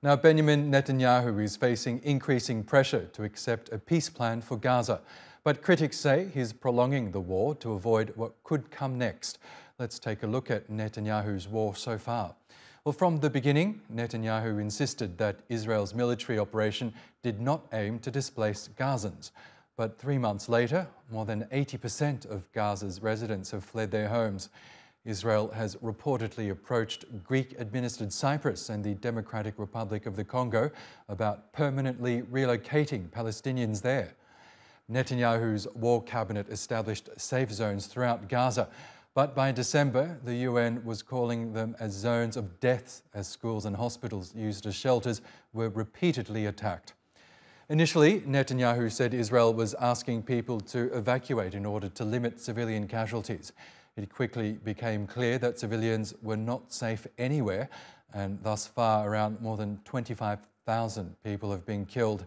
Now, Benjamin Netanyahu is facing increasing pressure to accept a peace plan for Gaza. But critics say he's prolonging the war to avoid what could come next. Let's take a look at Netanyahu's war so far. Well, from the beginning, Netanyahu insisted that Israel's military operation did not aim to displace Gazans. But 3 months later, more than 80% of Gaza's residents have fled their homes. Israel has reportedly approached Greek-administered Cyprus and the Democratic Republic of the Congo about permanently relocating Palestinians there. Netanyahu's war cabinet established safe zones throughout Gaza, but by December, the UN was calling them as zones of death as schools and hospitals used as shelters were repeatedly attacked. Initially, Netanyahu said Israel was asking people to evacuate in order to limit civilian casualties. It quickly became clear that civilians were not safe anywhere, and thus far around more than 25,000 people have been killed.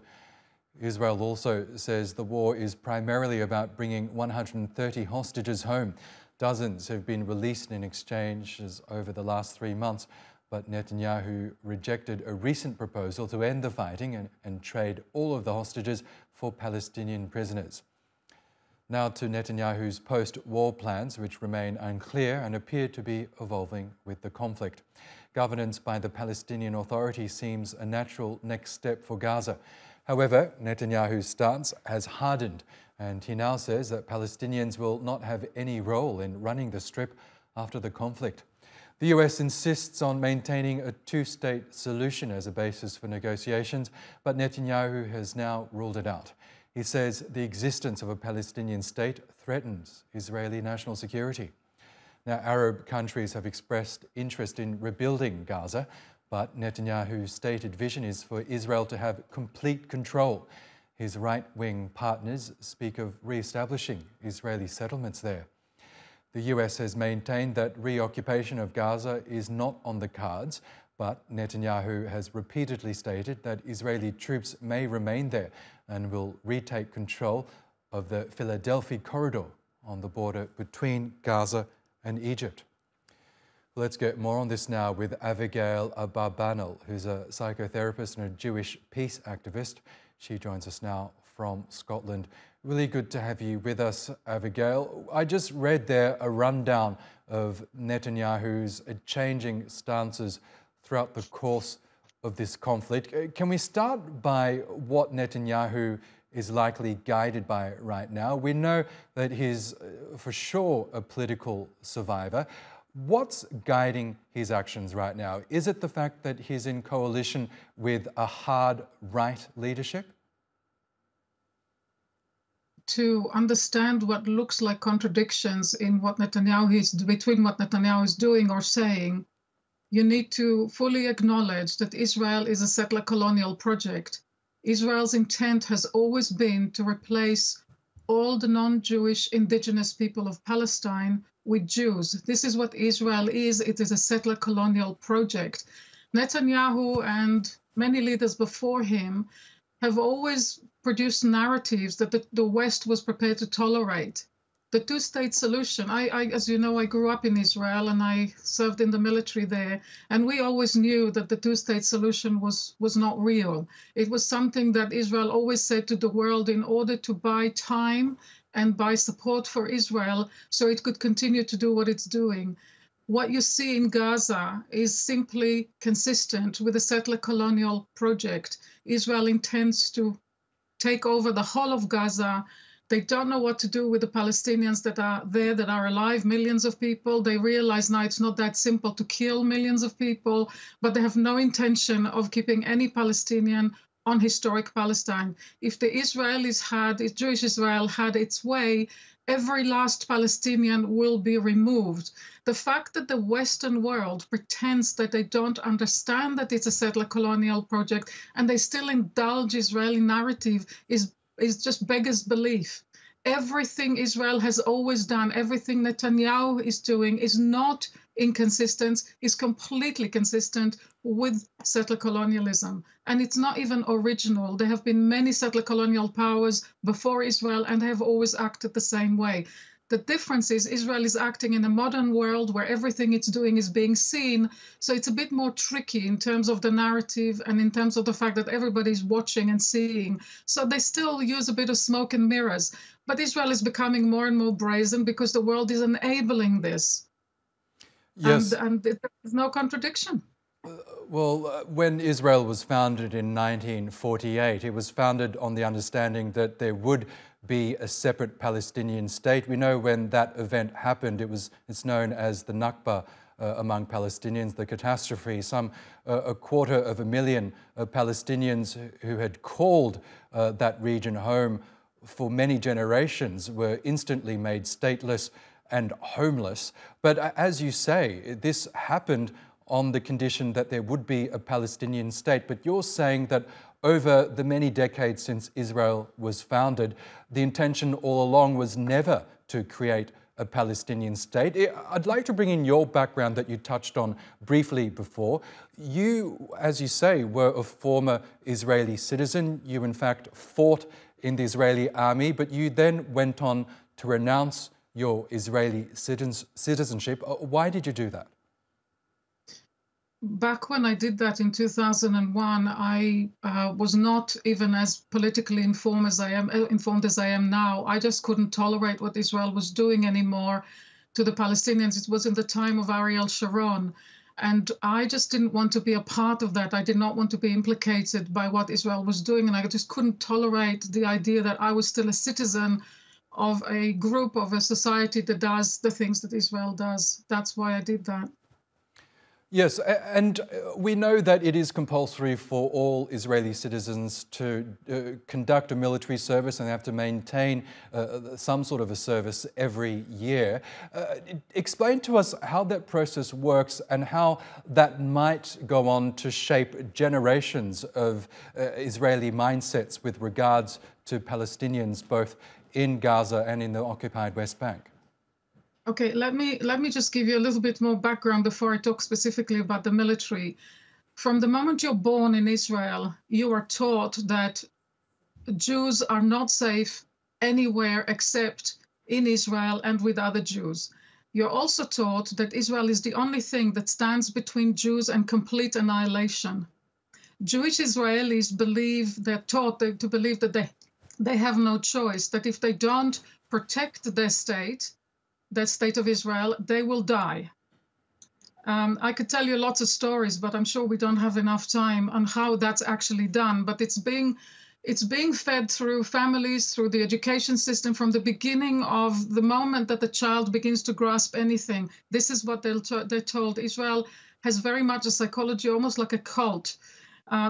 Israel also says the war is primarily about bringing 130 hostages home. Dozens have been released in exchanges over the last 3 months, but Netanyahu rejected a recent proposal to end the fighting and trade all of the hostages for Palestinian prisoners. Now to Netanyahu's post-war plans, which remain unclear and appear to be evolving with the conflict. Governance by the Palestinian Authority seems a natural next step for Gaza. However, Netanyahu's stance has hardened, and he now says that Palestinians will not have any role in running the Strip after the conflict. The US insists on maintaining a two-state solution as a basis for negotiations, but Netanyahu has now ruled it out. He says the existence of a Palestinian state threatens Israeli national security. Now, Arab countries have expressed interest in rebuilding Gaza, but Netanyahu's stated vision is for Israel to have complete control. His right-wing partners speak of re-establishing Israeli settlements there. The US has maintained that reoccupation of Gaza is not on the cards, but Netanyahu has repeatedly stated that Israeli troops may remain there and will retake control of the Philadelphia corridor on the border between Gaza and Egypt. Let's get more on this now with Avigail Abarbanel, who's a psychotherapist and a Jewish peace activist. She joins us now from Scotland. Really good to have you with us, Abigail. I just read there a rundown of Netanyahu's changing stances throughout the course of this conflict. Can we start by what Netanyahu is likely guided by right now? We know that he's for sure a political survivor. What's guiding his actions right now? Is it the fact that he's in coalition with a hard right leadership? To understand what looks like contradictions in what between what Netanyahu is doing or saying, you need to fully acknowledge that Israel is a settler colonial project. Israel's intent has always been to replace all the non-Jewish indigenous people of Palestine with Jews. This is what Israel is. It is a settler colonial project. Netanyahu and many leaders before him have always produced narratives that the West was prepared to tolerate. The two-state solution, as you know, I grew up in Israel and I served in the military there, and we always knew that the two-state solution was not real. It was something that Israel always said to the world in order to buy time and buy support for Israel so it could continue to do what it's doing. What you see in Gaza is simply consistent with the settler colonial project. Israel intends to take over the whole of Gaza. They don't know what to do with the Palestinians that are there, that are alive, millions of people. They realize now it's not that simple to kill millions of people, but they have no intention of keeping any Palestinian on historic Palestine. If Jewish Israel had its way, every last Palestinian will be removed. The fact that the Western world pretends that they don't understand that it's a settler colonial project and they still indulge Israeli narrative is just beggars belief. Everything Israel has always done, everything Netanyahu is doing is not inconsistent, is completely consistent with settler colonialism. And it's not even original. There have been many settler colonial powers before Israel and they have always acted the same way. The difference is Israel is acting in a modern world where everything it's doing is being seen. So it's a bit more tricky in terms of the narrative and in terms of the fact that everybody's watching and seeing. So they still use a bit of smoke and mirrors. But Israel is becoming more and more brazen because the world is enabling this. Yes. And there's no contradiction. Well, when Israel was founded in 1948, it was founded on the understanding that there would be a separate Palestinian state. We know when that event happened, it's known as the Nakba among Palestinians, the catastrophe. Some 250,000 Palestinians who had called that region home for many generations were instantly made stateless and homeless. But as you say, this happened on the condition that there would be a Palestinian state. But you're saying that over the many decades since Israel was founded, the intention all along was never to create a Palestinian state. I'd like to bring in your background that you touched on briefly before. You, as you say, were a former Israeli citizen. You, in fact, fought in the Israeli army, but you then went on to renounce your Israeli citizenship. Why did you do that? Back when I did that in 2001, I was not even as politically informed as I am now. I just couldn't tolerate what Israel was doing anymore to the Palestinians. It was in the time of Ariel Sharon. And I just didn't want to be a part of that. I did not want to be implicated by what Israel was doing. And I just couldn't tolerate the idea that I was still a citizen of a group, of a society that does the things that Israel does. That's why I did that. Yes, and we know that it is compulsory for all Israeli citizens to conduct a military service, and they have to maintain some sort of a service every year. Explain to us how that process works and how that might go on to shape generations of Israeli mindsets with regards to Palestinians, both in Gaza and in the occupied West Bank. Okay, let me just give you a little bit more background before I talk specifically about the military. From the moment you're born in Israel, you are taught that Jews are not safe anywhere except in Israel and with other Jews. You're also taught that Israel is the only thing that stands between Jews and complete annihilation. Jewish Israelis they're taught to believe that they have no choice, that if they don't protect their state, the state of Israel, they will die. I could tell you lots of stories, but I'm sure we don't have enough time on how that's actually done. But it's being fed through families, through the education system from the beginning of the moment that the child begins to grasp anything. This is what they're told. Israel has very much a psychology, almost like a cult.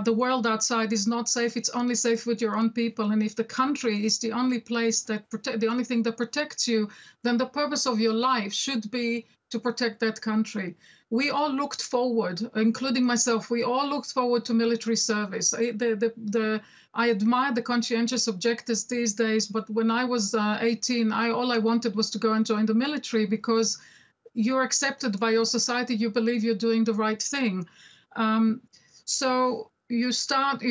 The world outside is not safe. It's only safe with your own people. And if the country is the only place the only thing that protects you, then the purpose of your life should be to protect that country. We all looked forward, including myself. We all looked forward to military service. I admire the conscientious objectors these days, but when I was 18, all I wanted was to go and join the military because you're accepted by your society. You believe you're doing the right thing. So you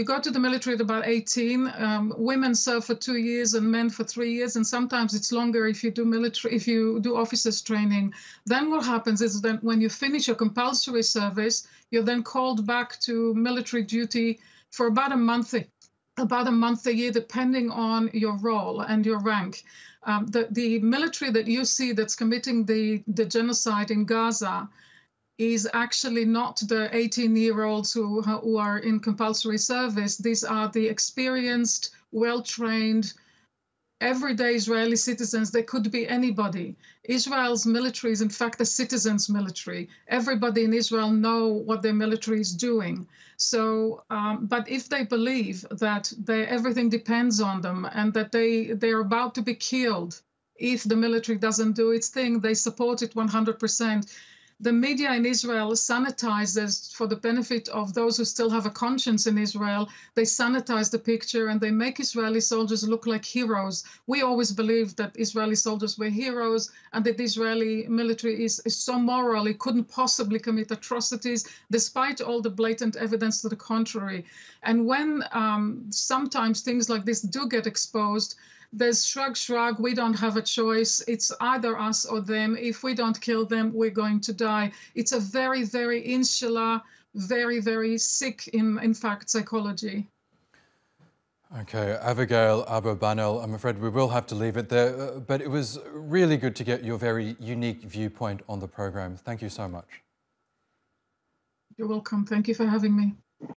go to the military at about 18. Women serve for 2 years and men for 3 years, and sometimes it's longer if you do officers training. Then what happens is that when you finish your compulsory service, you're then called back to military duty for about a month a year, depending on your role and your rank. The military that you see that's committing the genocide in Gaza is actually not the 18-year-olds who are in compulsory service. These are the experienced, well-trained, everyday Israeli citizens. They could be anybody. Israel's military is, in fact, a citizens' military. Everybody in Israel know what their military is doing. So, but if they believe that everything depends on them and that they're about to be killed if the military doesn't do its thing, they support it 100%. The media in Israel sanitizes, for the benefit of those who still have a conscience in Israel, they sanitize the picture and they make Israeli soldiers look like heroes. We always believed that Israeli soldiers were heroes and that the Israeli military is so moral, it couldn't possibly commit atrocities, despite all the blatant evidence to the contrary. And when sometimes things like this do get exposed, there's shrug, shrug, we don't have a choice. It's either us or them. If we don't kill them, we're going to die. It's a very, very insular, very, very sick, in fact, psychology. Okay, Avigail Abarbanel, I'm afraid we will have to leave it there, but it was really good to get your very unique viewpoint on the program. Thank you so much. You're welcome. Thank you for having me.